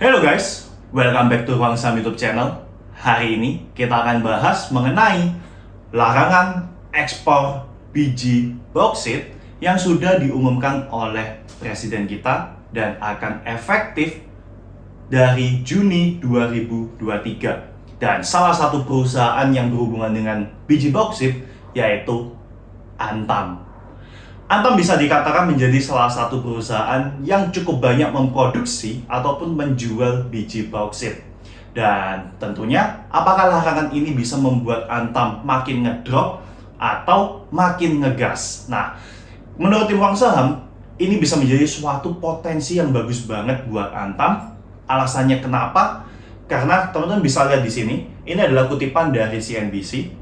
Hello guys, welcome back to Ruang Saham YouTube channel. Hari ini kita akan bahas mengenai larangan ekspor biji bauksit yang sudah diumumkan oleh Presiden kita dan akan efektif dari Juni 2023. Dan salah satu perusahaan yang berhubungan dengan biji bauksit yaitu Antam. Antam bisa dikatakan menjadi salah satu perusahaan yang cukup banyak memproduksi ataupun menjual biji bauksit. Dan tentunya, apakah larangan ini bisa membuat Antam makin ngedrop atau makin ngegas? Nah, menurut tim Ruang Saham, ini bisa menjadi suatu potensi yang bagus banget buat Antam. Alasannya kenapa? Karena teman-teman bisa lihat di sini, ini adalah kutipan dari CNBC.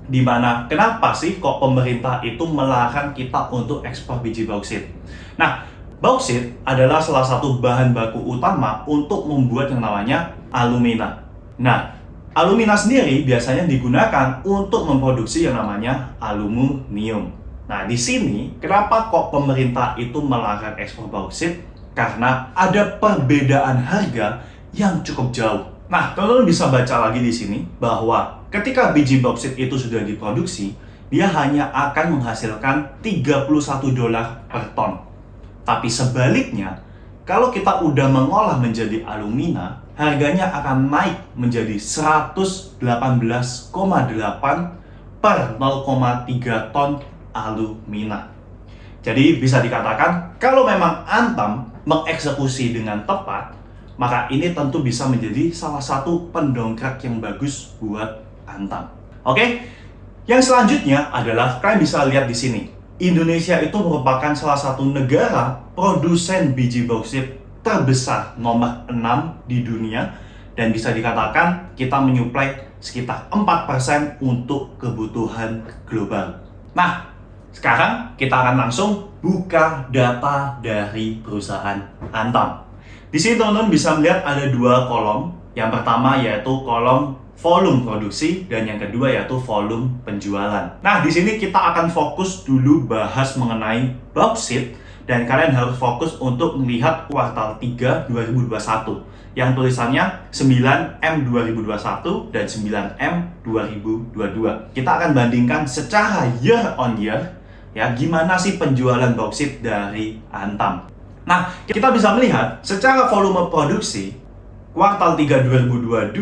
Di mana kenapa sih kok pemerintah itu melarang kita untuk ekspor biji bauksit? Nah, bauksit adalah salah satu bahan baku utama untuk membuat yang namanya alumina. Nah, alumina sendiri biasanya digunakan untuk memproduksi yang namanya aluminium. Nah, di sini kenapa kok pemerintah itu melarang ekspor bauksit? Karena ada perbedaan harga yang cukup jauh. Nah, teman-teman bisa baca lagi di sini bahwa ketika biji bauksit itu sudah diproduksi, dia hanya akan menghasilkan $31 per ton. Tapi sebaliknya, kalau kita udah mengolah menjadi alumina, harganya akan naik menjadi 118,8 per 0,3 ton alumina. Jadi bisa dikatakan, kalau memang Antam mengeksekusi dengan tepat, maka ini tentu bisa menjadi salah satu pendongkrak yang bagus buat Antam. Oke, yang selanjutnya adalah kalian bisa lihat di sini. Indonesia itu merupakan salah satu negara produsen biji bauksit terbesar nomor 6 di dunia dan bisa dikatakan kita menyuplai sekitar 4% untuk kebutuhan global. Nah, sekarang kita akan langsung buka data dari perusahaan Antam. Di sini teman-teman bisa melihat ada dua kolom. Yang pertama yaitu kolom volume produksi dan yang kedua yaitu volume penjualan. Nah, di sini kita akan fokus dulu bahas mengenai bauksit dan kalian harus fokus untuk melihat kuartal 3 2021 yang tulisannya 9M 2021 dan 9M 2022. Kita akan bandingkan secara year on year ya gimana sih penjualan bauksit dari Antam. Nah, kita bisa melihat secara volume produksi kuartal 3 2022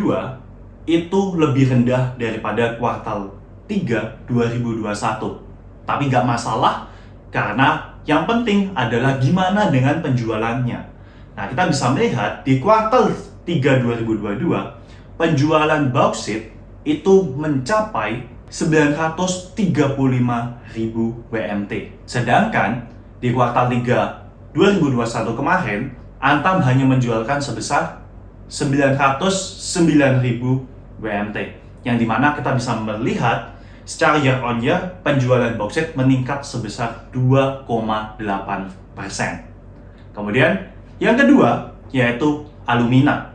itu lebih rendah daripada kuartal 3 2021. Tapi nggak masalah karena yang penting adalah gimana dengan penjualannya. Nah, kita bisa melihat di kuartal 3 2022 penjualan bauksit itu mencapai 935.000 WMT. Sedangkan di kuartal 3 2021 kemarin, Antam hanya menjualkan sebesar 909.000 WMT. Yang dimana kita bisa melihat secara year on year penjualan bauksit meningkat sebesar 2,8%. Kemudian yang kedua yaitu alumina.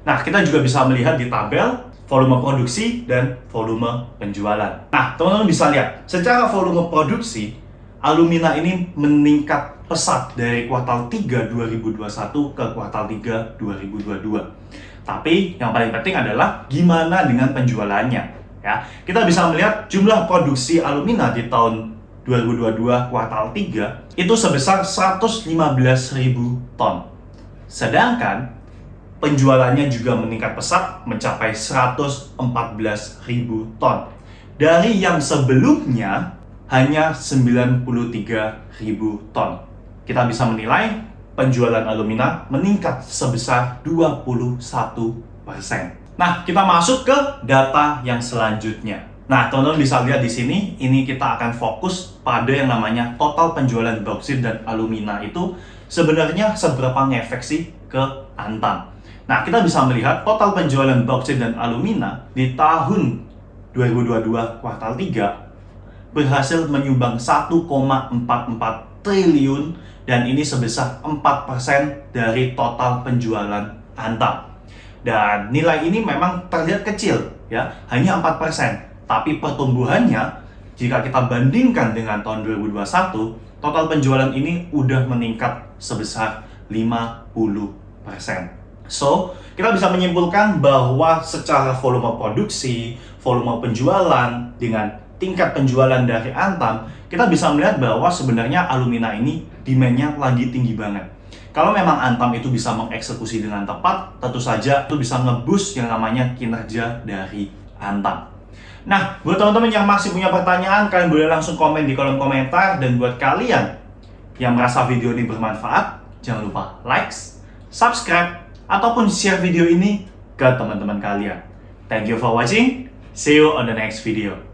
Nah, kita juga bisa melihat di tabel volume produksi dan volume penjualan. Nah, teman-teman bisa lihat secara volume produksi alumina ini meningkat pesat dari kuartal 3 2021 ke kuartal 3 2022. Tapi yang paling penting adalah gimana dengan penjualannya ya. Kita bisa melihat jumlah produksi alumina di tahun 2022 kuartal 3 itu sebesar 115.000 ton. Sedangkan penjualannya juga meningkat pesat mencapai 114.000 ton. Dari yang sebelumnya hanya 93.000 ton. Kita bisa menilai penjualan alumina meningkat sebesar 21%. Nah, kita masuk ke data yang selanjutnya. Nah, teman-teman bisa lihat di sini, ini kita akan fokus pada yang namanya total penjualan bauksit dan alumina itu sebenarnya seberapa ngefek sih ke Antam. Nah, kita bisa melihat total penjualan bauksit dan alumina di tahun 2022 kuartal 3 berhasil menyumbang 1,44 triliun dan ini sebesar 4% dari total penjualan Antam. Dan nilai ini memang terlihat kecil ya, hanya 4%. Tapi pertumbuhannya jika kita bandingkan dengan tahun 2021, total penjualan ini udah meningkat sebesar 50%. So, kita bisa menyimpulkan bahwa secara volume produksi, volume penjualan, dengan tingkat penjualan dari Antam, kita bisa melihat bahwa sebenarnya Alumina ini demand-nya lagi tinggi banget. Kalau memang Antam itu bisa mengeksekusi dengan tepat, tentu saja itu bisa nge-boost yang namanya kinerja dari Antam. Nah, buat teman-teman yang masih punya pertanyaan, kalian boleh langsung komen di kolom komentar. Dan buat kalian yang merasa video ini bermanfaat, jangan lupa like, subscribe, ataupun share video ini ke teman-teman kalian. Thank you for watching. See you on the next video.